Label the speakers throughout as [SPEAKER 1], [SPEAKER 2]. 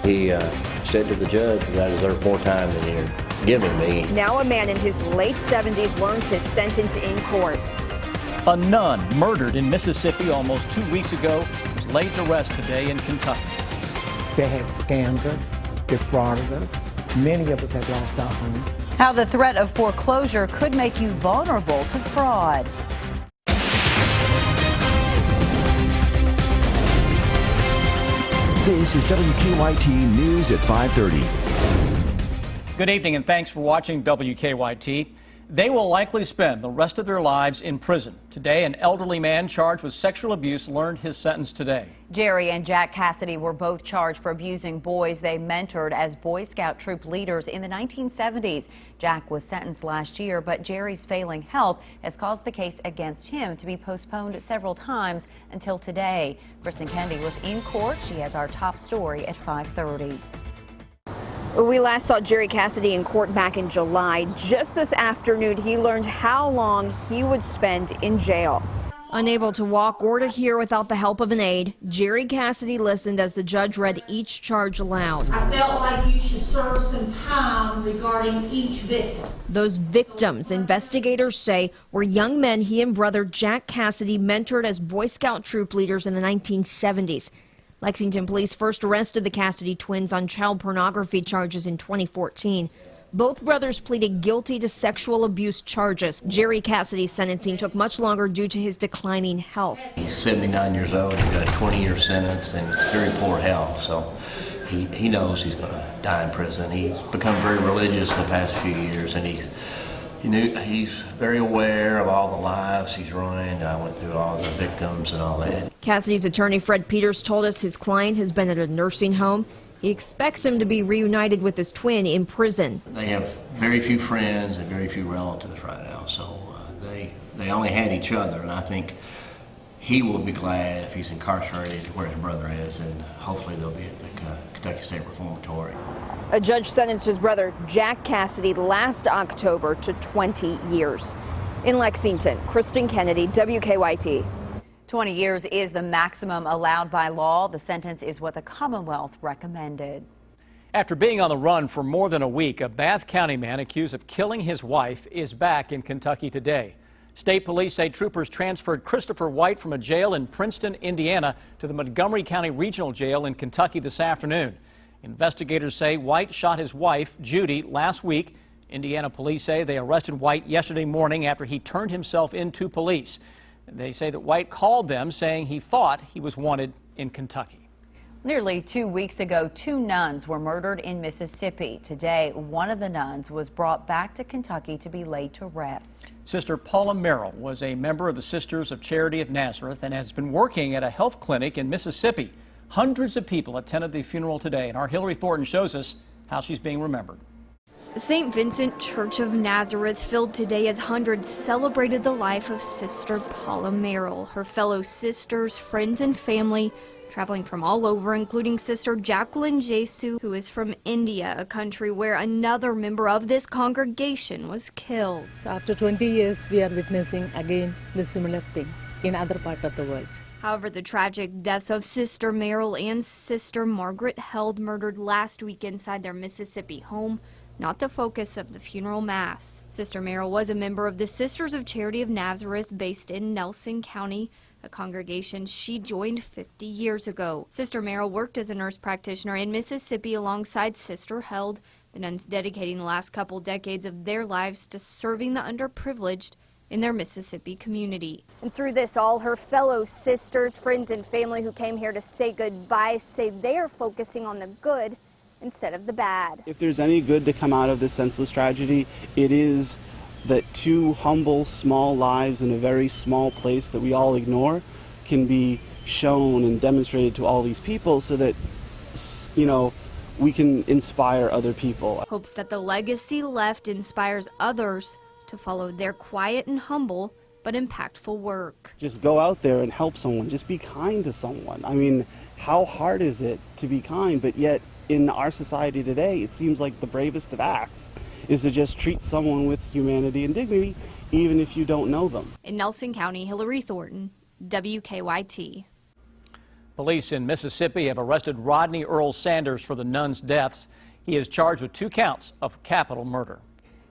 [SPEAKER 1] He said to the judge that I deserve more time than you're giving me.
[SPEAKER 2] Now a man in his late 70s learns his sentence in court.
[SPEAKER 3] A nun murdered in Mississippi almost 2 weeks ago was laid to rest today in Kentucky.
[SPEAKER 4] They had scammed us, defrauded us. Many of us have lost our homes.
[SPEAKER 5] How the threat of foreclosure could make you vulnerable to fraud.
[SPEAKER 6] This is WKYT News at 5:30.
[SPEAKER 3] Good evening and thanks for watching WKYT. They will likely spend the rest of their lives in prison. Today, an elderly man charged with sexual abuse learned his sentence today.
[SPEAKER 5] Jerry and Jack Cassidy were both charged for abusing boys they mentored as Boy Scout troop leaders in the 1970s. Jack was sentenced last year, but Jerry's failing health has caused the case against him to be postponed several times until today. Kristen Kennedy was in court. She has our top story at 5:30.
[SPEAKER 2] We last saw Jerry Cassidy in court back in July. Just this afternoon, he learned how long he would spend in jail.
[SPEAKER 7] Unable to walk or to hear without the help of an aide, Jerry Cassidy listened as the judge read each charge aloud.
[SPEAKER 8] I felt like you should serve some time regarding each victim.
[SPEAKER 7] Those victims, investigators say, were young men he and brother Jack Cassidy mentored as Boy Scout troop leaders in the 1970s. Lexington police first arrested the Cassidy twins on child pornography charges in 2014. Both brothers pleaded guilty to sexual abuse charges. Jerry Cassidy's sentencing took much longer due to his declining health.
[SPEAKER 1] He's 79 years old, he got a 20-year sentence and very poor health, so he knows he's going to die in prison. He's become very religious in the past few years, and he's very aware of all the lives he's ruined. I went through all the victims and all that.
[SPEAKER 7] Cassidy's attorney Fred Peters told us his client has been at a nursing home. He expects him to be reunited with his twin in prison.
[SPEAKER 1] They have very few friends and very few relatives right now, so they only had each other, and I think he will be glad if he's incarcerated where his brother is, and hopefully they'll be at the Kentucky State Reformatory.
[SPEAKER 2] A judge sentenced his brother Jack Cassidy last October to 20 years. In Lexington, Kristen Kennedy, WKYT.
[SPEAKER 5] 20 years is the maximum allowed by law. The sentence is what the Commonwealth recommended.
[SPEAKER 3] After being on the run for more than a week, a Bath County man accused of killing his wife is back in Kentucky today. State police say troopers transferred Christopher White from a jail in Princeton, Indiana, to the Montgomery County Regional Jail in Kentucky this afternoon. Investigators say White shot his wife, Judy, last week. Indiana police say they arrested White yesterday morning after he turned himself in to police. They say that White called them saying he thought he was wanted in Kentucky.
[SPEAKER 5] Nearly 2 weeks ago, 2 nuns were murdered in Mississippi. Today, one of the nuns was brought back to Kentucky to be laid to rest.
[SPEAKER 3] Sister Paula Merrill was a member of the Sisters of Charity of Nazareth and has been working at a health clinic in Mississippi. Hundreds of people attended the funeral today, and our Hillary Thornton shows us how she's being remembered.
[SPEAKER 7] St. Vincent Church of Nazareth filled today as hundreds celebrated the life of Sister Paula Merrill. Her fellow sisters, friends, and family traveling from all over, including Sister Jacqueline Jesu, who is from India, a country where another member of this congregation was killed.
[SPEAKER 9] So after 20 years, we are witnessing again the similar thing in other part of the world.
[SPEAKER 7] However, the tragic deaths of Sister Merrill and Sister Margaret Held, murdered last week inside their Mississippi home, not the focus of the funeral mass. Sister Merrill was a member of the Sisters of Charity of Nazareth based in Nelson County, a congregation she joined 50 years ago. Sister Merrill worked as a nurse practitioner in Mississippi alongside Sister Held, the nuns dedicating the last couple decades of their lives to serving the underprivileged in their Mississippi community.
[SPEAKER 10] And through this, all her fellow sisters, friends, and family who came here to say goodbye say they are focusing on the good instead of the bad.
[SPEAKER 11] If there's any good to come out of this senseless tragedy, it is that 2 humble, small lives in a very small place that we all ignore can be shown and demonstrated to all these people so that, we can inspire other people.
[SPEAKER 7] Hopes that the legacy left inspires others to follow their quiet and humble but impactful work.
[SPEAKER 11] Just go out there and help someone. Just be kind to someone. I mean, how hard is it to be kind? But yet, in our society today, it seems like the bravest of acts is to just treat someone with humanity and dignity, even if you don't know them.
[SPEAKER 7] In Nelson County, Hillary Thornton, WKYT.
[SPEAKER 3] Police in Mississippi have arrested Rodney Earl Sanders for the nuns' deaths. He is charged with 2 counts of capital murder.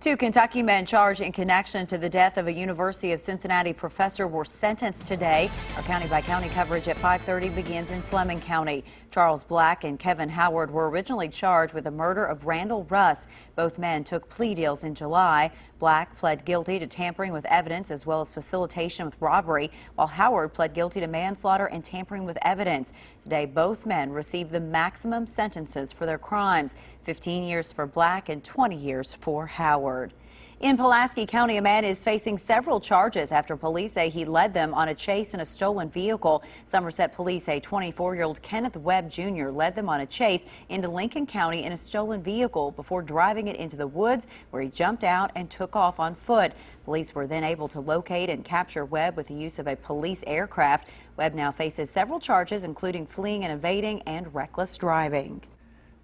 [SPEAKER 5] 2 Kentucky men charged in connection to the death of a University of Cincinnati professor were sentenced today. Our county-by-county coverage at 5:30 begins in Fleming County. Charles Black and Kevin Howard were originally charged with the murder of Randall Russ. Both men took plea deals in July. Black pled guilty to tampering with evidence as well as facilitation with robbery, while Howard pled guilty to manslaughter and tampering with evidence. Today, both men received the maximum sentences for their crimes, 15 years for Black and 20 years for Howard. In Pulaski County, a man is facing several charges after police say he led them on a chase in a stolen vehicle. Somerset police say 24-year-old Kenneth Webb Jr. led them on a chase into Lincoln County in a stolen vehicle before driving it into the woods, where he jumped out and took off on foot. Police were then able to locate and capture Webb with the use of a police aircraft. Webb now faces several charges, including fleeing and evading and reckless driving.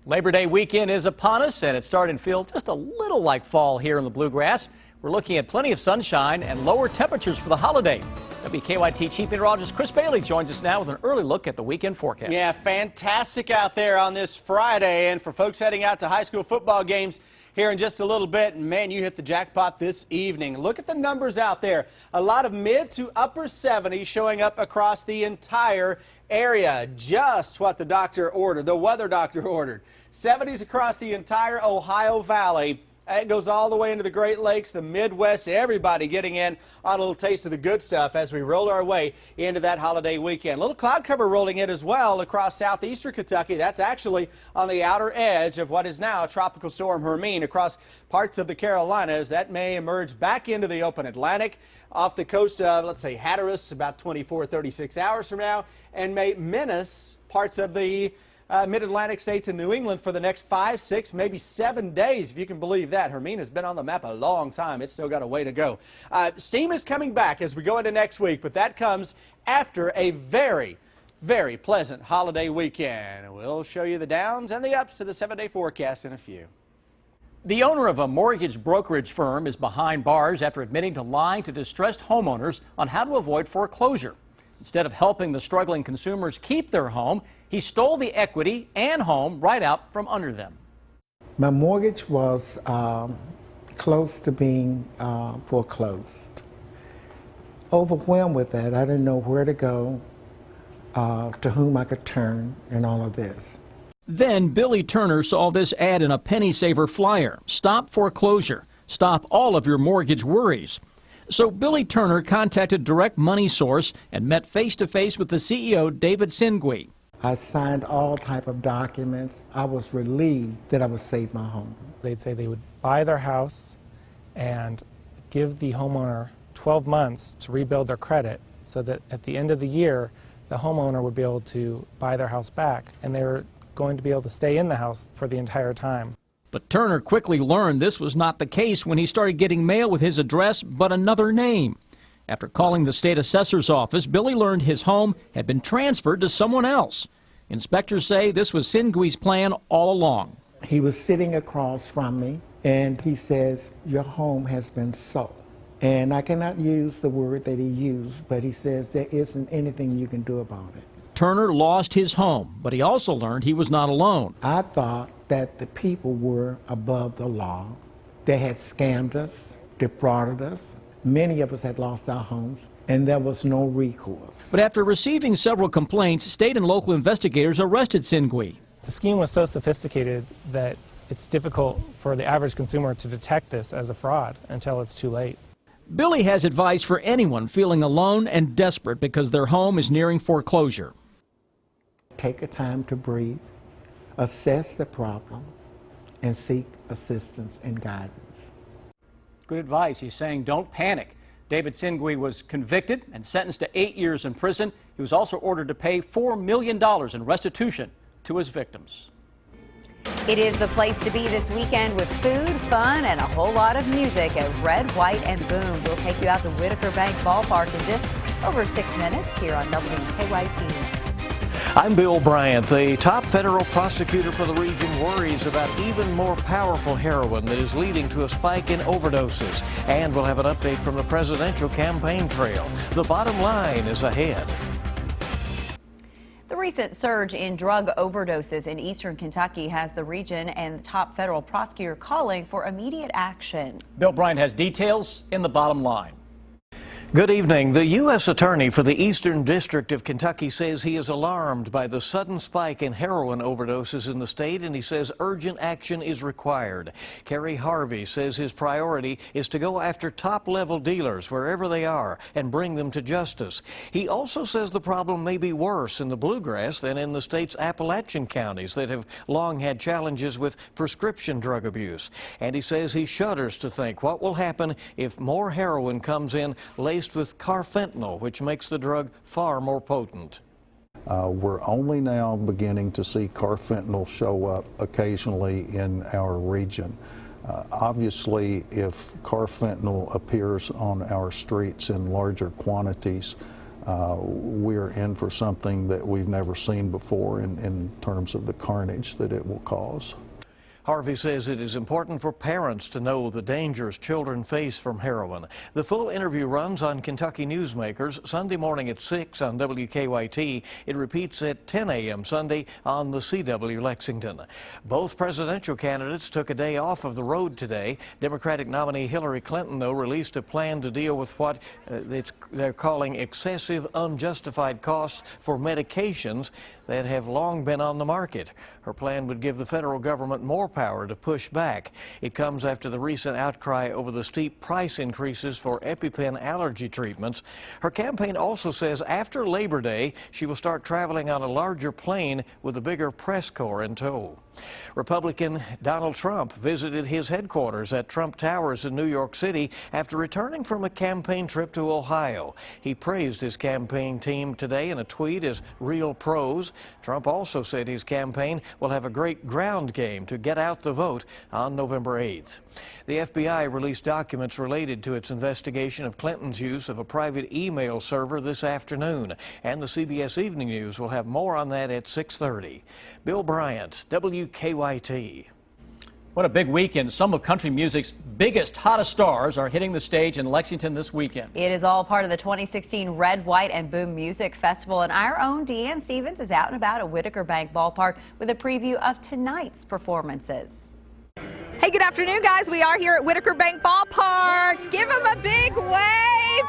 [SPEAKER 3] Labor Day weekend is upon us, and it's starting to feel just a little like fall here in the Bluegrass. We're looking at plenty of sunshine and lower temperatures for the holiday. WKYT Chief Meteorologist Chris Bailey joins us now with an early look at the weekend forecast.
[SPEAKER 12] Yeah, fantastic out there on this Friday. And for folks heading out to high school football games here in just a little bit, man, you hit the jackpot this evening. Look at the numbers out there. A lot of mid to upper 70s showing up across the entire area. Just what the doctor ordered, the weather doctor ordered. 70s across the entire Ohio Valley. It goes all the way into the Great Lakes, the Midwest, everybody getting in on a little taste of the good stuff as we roll our way into that holiday weekend. A little cloud cover rolling in as well across southeastern Kentucky. That's actually on the outer edge of what is now Tropical Storm Hermine across parts of the Carolinas. That may emerge back into the open Atlantic off the coast of, let's say, Hatteras about 24, 36 hours from now, and may menace parts of the mid-Atlantic states in New England for the next 5, 6, maybe 7 days, if you can believe that. Hermine has been on the map a long time. It's still got a way to go. Steam is coming back as we go into next week, but that comes after a very, very pleasant holiday weekend. We'll show you the downs and the ups to the 7-day forecast in a few.
[SPEAKER 3] The owner of a mortgage brokerage firm is behind bars after admitting to lying to distressed homeowners on how to avoid foreclosure. Instead of helping the struggling consumers keep their home, he stole the equity and home right out from under them.
[SPEAKER 4] My mortgage was close to being foreclosed. Overwhelmed with that, I didn't know where to go, to whom I could turn, and all of this.
[SPEAKER 3] Then Billy Turner saw this ad in a Penny Saver flyer. Stop foreclosure. Stop all of your mortgage worries. So Billy Turner contacted Direct Money Source and met face-to-face with the CEO, David Singui.
[SPEAKER 4] I signed all type of documents. I was relieved that I would save my home.
[SPEAKER 13] They'd say they would buy their house and give the homeowner 12 months to rebuild their credit so that at the end of the year, the homeowner would be able to buy their house back, and they were going to be able to stay in the house for the entire time.
[SPEAKER 3] But Turner quickly learned this was not the case when he started getting mail with his address but another name. After calling the state assessor's office, Billy learned his home had been transferred to someone else. Inspectors say this was Singui's plan all along.
[SPEAKER 4] He was sitting across from me, and he says, "Your home has been sold." And I cannot use the word that he used, but he says there isn't anything you can do about it.
[SPEAKER 3] Turner lost his home, but he also learned he was not alone.
[SPEAKER 4] I thought that the people were above the law. They had scammed us, defrauded us. Many of us had lost our homes, and there was no recourse.
[SPEAKER 3] But after receiving several complaints, state and local investigators arrested Singui.
[SPEAKER 13] The scheme was so sophisticated that it's difficult for the average consumer to detect this as a fraud until it's too late.
[SPEAKER 3] Billy has advice for anyone feeling alone and desperate because their home is nearing foreclosure.
[SPEAKER 4] Take a time to breathe, assess the problem, and seek assistance and guidance.
[SPEAKER 3] Good advice. He's saying don't panic. David Singui was convicted and sentenced to 8 years in prison. He was also ordered to pay $4 million in restitution to his victims.
[SPEAKER 5] It is the place to be this weekend with food, fun, and a whole lot of music at Red, White, and Boom. We'll take you out to Whitaker Bank Ballpark in just over 6 minutes here on WKYT.
[SPEAKER 14] I'm Bill Bryant. The top federal prosecutor for the region worries about even more powerful heroin that is leading to a spike in overdoses. And we'll have an update from the presidential campaign trail. The bottom line is ahead.
[SPEAKER 5] The recent surge in drug overdoses in eastern Kentucky has the region and the top federal prosecutor calling for immediate action.
[SPEAKER 3] Bill Bryant has details in the bottom line.
[SPEAKER 14] Good evening. The U.S. Attorney for the Eastern District of Kentucky says he is alarmed by the sudden spike in heroin overdoses in the state, and he says urgent action is required. Kerry Harvey says his priority is to go after top-level dealers wherever they are and bring them to justice. He also says the problem may be worse in the Bluegrass than in the state's Appalachian counties that have long had challenges with prescription drug abuse. And he says he shudders to think what will happen if more heroin comes in laced with carfentanil, which makes the drug far more potent.
[SPEAKER 15] We're only now beginning to see carfentanil show up occasionally in our region. Obviously, if carfentanil appears on our streets in larger quantities, we're in for something that we've never seen before in terms of the carnage that it will cause.
[SPEAKER 14] Harvey says it is important for parents to know the dangers children face from heroin. The full interview runs on Kentucky Newsmakers Sunday morning at 6 on WKYT. It repeats at 10 a.m. Sunday on the CW Lexington. Both presidential candidates took a day off of the road today. Democratic nominee Hillary Clinton, though, released a plan to deal with what they're calling excessive, unjustified costs for medications that have long been on the market. Her plan would give the federal government more power to push back. It comes after the recent outcry over the steep price increases for EpiPen allergy treatments. Her campaign also says after Labor Day, she will start traveling on a larger plane with a bigger press corps in tow. Republican Donald Trump visited his headquarters at Trump Towers in New York City after returning from a campaign trip to Ohio. He praised his campaign team today in a tweet as real pros. Trump also said his campaign will have a great ground game to get out the vote on November 8th. The FBI released documents related to its investigation of Clinton's use of a private email server this afternoon, and the CBS Evening News will have more on that at 6:30. Bill Bryant, WKYT.
[SPEAKER 3] What a big weekend. Some of country music's biggest, hottest stars are hitting the stage in Lexington this weekend.
[SPEAKER 5] It is all part of the 2016 Red, White, and Boom Music Festival, and our own Deanne Stevens is out and about at Whitaker Bank Ballpark with a preview of tonight's performances.
[SPEAKER 2] Hey, good afternoon, guys. We are here at Whitaker Bank Ballpark. Give them a big wave.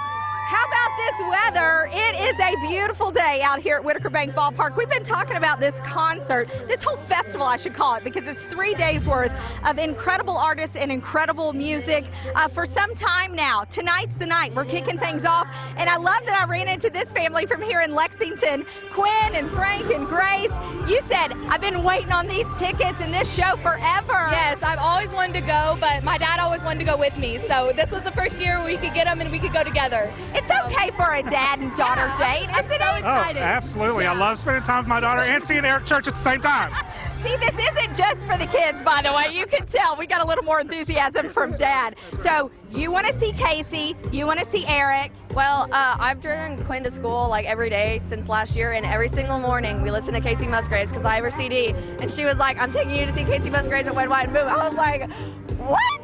[SPEAKER 2] How about this weather? It is a beautiful day out here at Whitaker Bank Ballpark. We've been talking about this concert, this whole festival I should call it, because it's 3 days worth of incredible artists and incredible music for some time now. Tonight's the night. We're kicking things off, and I love that I ran into this family from here in Lexington, Quinn and Frank and Grace. You said, I've been waiting on these tickets and this show forever.
[SPEAKER 16] Yes, I've always wanted to go, but my dad always wanted to go with me, so this was the first year we could get them and we could go together.
[SPEAKER 2] It's okay for a dad and daughter date, isn't it?
[SPEAKER 16] So excited.
[SPEAKER 17] Oh, absolutely. I love spending time with my daughter and seeing Eric Church at the same time.
[SPEAKER 2] See, this isn't just for the kids, by the way. You can tell we got a little more enthusiasm from Dad. So you want to see Casey, you want to see Eric.
[SPEAKER 16] Well, I've driven Quinn to school like every day since last year, and every single morning we listen to Casey Musgraves because I have her CD. And she was like, I'm taking you to see Casey Musgraves at Red, White, and Boom. I was like, what?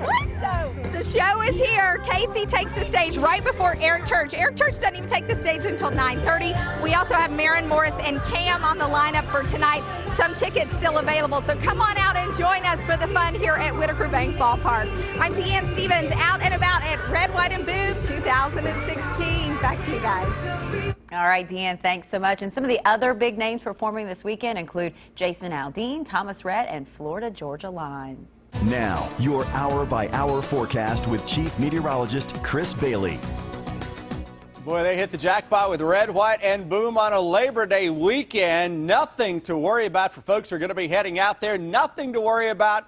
[SPEAKER 16] What? So the show is here. Casey takes the stage right before Eric Church. Eric Church doesn't even take the stage until 9:30. We also have Maren Morris and Cam on the lineup for tonight. Some tickets still available, so come on out and join us for the fun here at Whitaker Bank Ballpark. I'm Deanne Stevens, out and about at Red, White, and Boom 2016. Back to you guys.
[SPEAKER 5] All right, Deanne, thanks so much. And some of the other big names performing this weekend include Jason Aldean, Thomas Rhett, and Florida Georgia Line.
[SPEAKER 6] Now, your hour-by-hour forecast with Chief Meteorologist Chris Bailey.
[SPEAKER 12] Boy, they hit the jackpot with Red, White, and Boom on a Labor Day weekend. Nothing to worry about for folks who are going to be heading out there. Nothing to worry about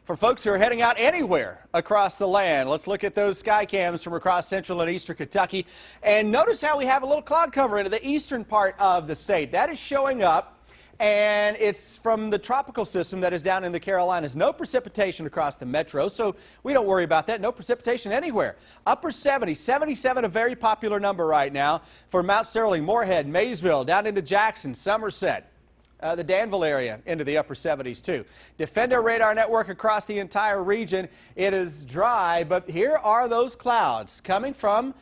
[SPEAKER 12] for folks who are heading out anywhere across the land. Let's look at those sky cams from across central and eastern Kentucky. And notice how we have a little cloud cover into the eastern part of the state. That is showing up. And it's from the tropical system that is down in the Carolinas. No precipitation across the metro, so we don't worry about that. No precipitation anywhere. Upper 70s, 77, a very popular number right now for Mount Sterling, Moorhead, Maysville, down into Jackson, Somerset. The Danville area into the upper 70s too. Defender radar network across the entire region. It is dry, but here are those clouds coming from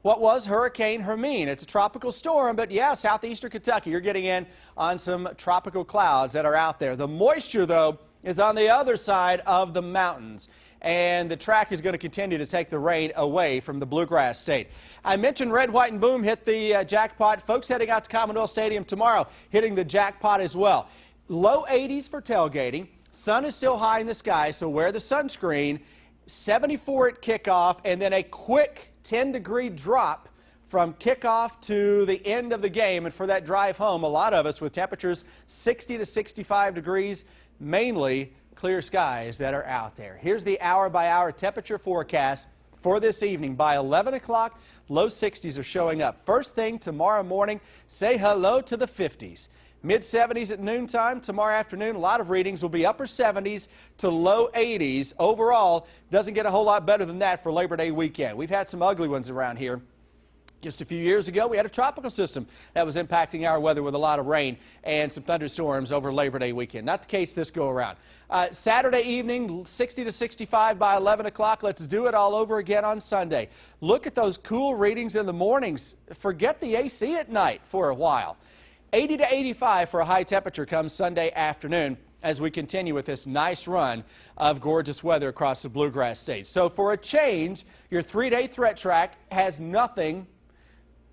[SPEAKER 12] what was Hurricane Hermine. It's a tropical storm, but yeah, southeastern Kentucky, you're getting in on some tropical clouds that are out there. The moisture, though, is on the other side of the mountains, and the track is going to continue to take the rain away from the Bluegrass State. I mentioned Red, White, and Boom hit the jackpot. Folks heading out to Commonwealth Stadium tomorrow hitting the jackpot as well. Low 80s for tailgating. Sun is still high in the sky, so wear the sunscreen. 74 at kickoff, and then a quick 10-degree drop from kickoff to the end of the game. And for that drive home, a lot of us with temperatures 60 to 65 degrees, mainly clear skies that are out there. Here's the hour-by-hour temperature forecast for this evening. By 11 o'clock, low 60s are showing up. First thing tomorrow morning, say hello to the 50s. Mid-70s at noontime. Tomorrow afternoon, a lot of readings will be upper 70s to low 80s. Overall, doesn't get a whole lot better than that for Labor Day weekend. We've had some ugly ones around here. Just a few years ago, we had a tropical system that was impacting our weather with a lot of rain and some thunderstorms over Labor Day weekend. Not the case this go around. Saturday evening, 60 to 65 by 11 o'clock. Let's do it all over again on Sunday. Look at those cool readings in the mornings. Forget the AC at night for a while. 80 to 85 for a high temperature comes Sunday afternoon as we continue with this nice run of gorgeous weather across the Bluegrass State. So for a change, your 3-day threat track has nothing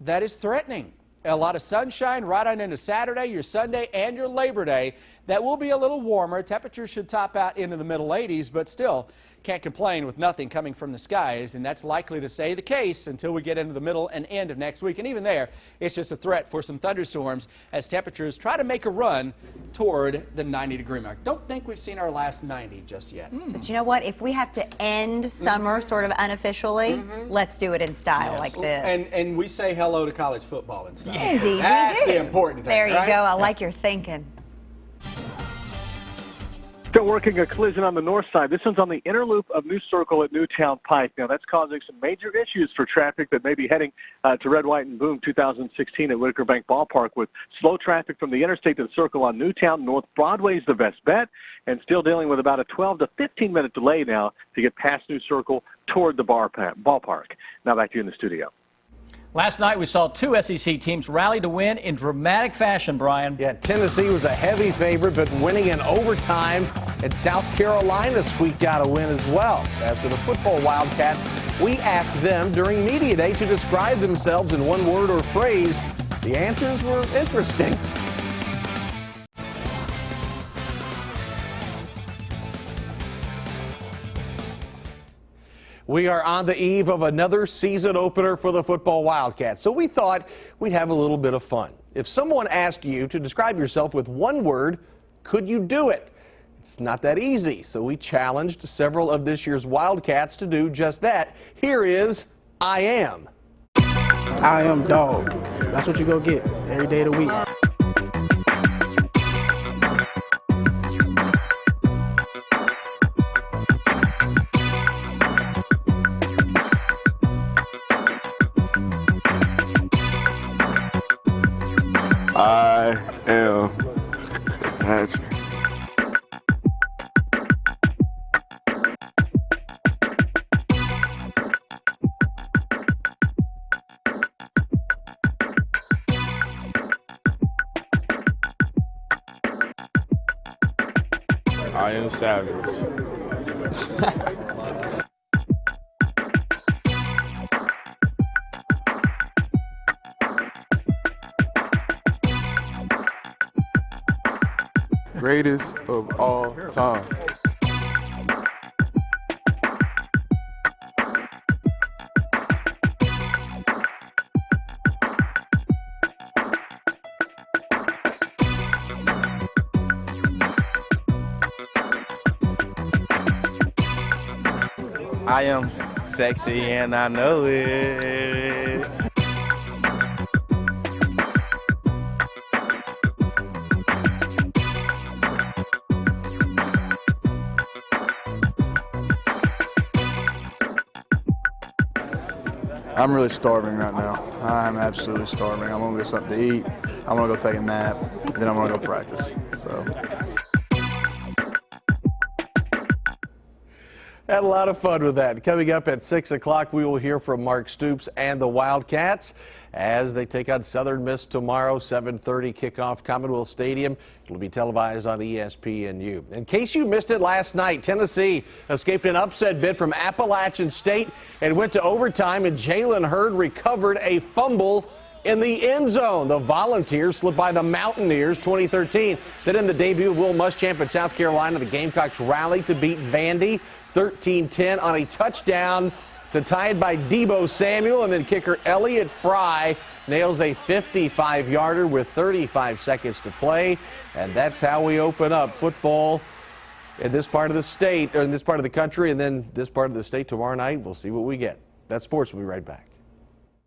[SPEAKER 12] that is threatening. A lot of sunshine right on into Saturday, your Sunday, and your Labor Day. That will be a little warmer. Temperatures should top out into the middle 80s, but still can't complain with nothing coming from the skies, and that's likely to stay the case until we get into the middle and end of next week. And even there, it's just a threat for some thunderstorms as temperatures try to make a run toward the 90-degree mark. Don't think we've seen our last 90 just yet.
[SPEAKER 5] But you know what? If we have to end summer sort of unofficially, let's do it in style like this.
[SPEAKER 12] And we say hello to college football in style.
[SPEAKER 5] Indeed,
[SPEAKER 12] That's
[SPEAKER 5] we do.
[SPEAKER 12] the important thing,
[SPEAKER 5] There you
[SPEAKER 12] right?
[SPEAKER 5] go. I like your thinking.
[SPEAKER 18] Still working a collision on the north side. This one's on the inner loop of New Circle at Newtown Pike. Now, that's causing some major issues for traffic that may be heading to Red, White, and Boom 2016 at Whitaker Bank Ballpark, with slow traffic from the interstate to the Circle on Newtown. North Broadway is the best bet, and still dealing with about a 12 to 15-minute delay now to get past New Circle toward the ballpark. Now back to you in the studio.
[SPEAKER 3] Last night we saw two SEC teams rally to win in dramatic fashion, Brian.
[SPEAKER 19] Yeah, Tennessee was a heavy favorite, but winning in overtime, and South Carolina squeaked out a win as well. As for the football Wildcats, we asked them during Media Day to describe themselves in one word or phrase. The answers were interesting. We are on the eve of another season opener for the football Wildcats, so we thought we'd have a little bit of fun. If someone asked you to describe yourself with one word, could you do it? It's not that easy, so we challenged several of this year's Wildcats to do just that. Here is I am.
[SPEAKER 20] I am dog. That's what you go get every day of the week.
[SPEAKER 21] I am Patrick. I am Savage. Greatest of all time.
[SPEAKER 22] I am sexy and I know it.
[SPEAKER 23] I'm really starving right now. I'm absolutely starving. I'm gonna get something to eat. I'm gonna go take a nap. Then I'm gonna go practice. So.
[SPEAKER 19] Had a lot of fun with that. Coming up at 6 o'clock, we will hear from Mark Stoops and the Wildcats as they take on Southern Miss tomorrow, 7:30 kickoff, Commonwealth Stadium. It'll be televised on ESPNU. In case you missed it last night, Tennessee escaped an upset bid from Appalachian State and went to overtime, and Jalen Hurd recovered a fumble in the end zone. The Volunteers slipped by the Mountaineers 2013. Then in the debut of Will Muschamp in South Carolina, the Gamecocks rallied to beat Vandy 13-10 on a touchdown to tie it by Debo Samuel, and then kicker Elliott Fry nails a 55-yarder with 35 seconds to play. And that's how we open up football in this part of the state, or in this part of the country, and then this part of the state tomorrow night. We'll see what we get. That's sports. We'll be right back.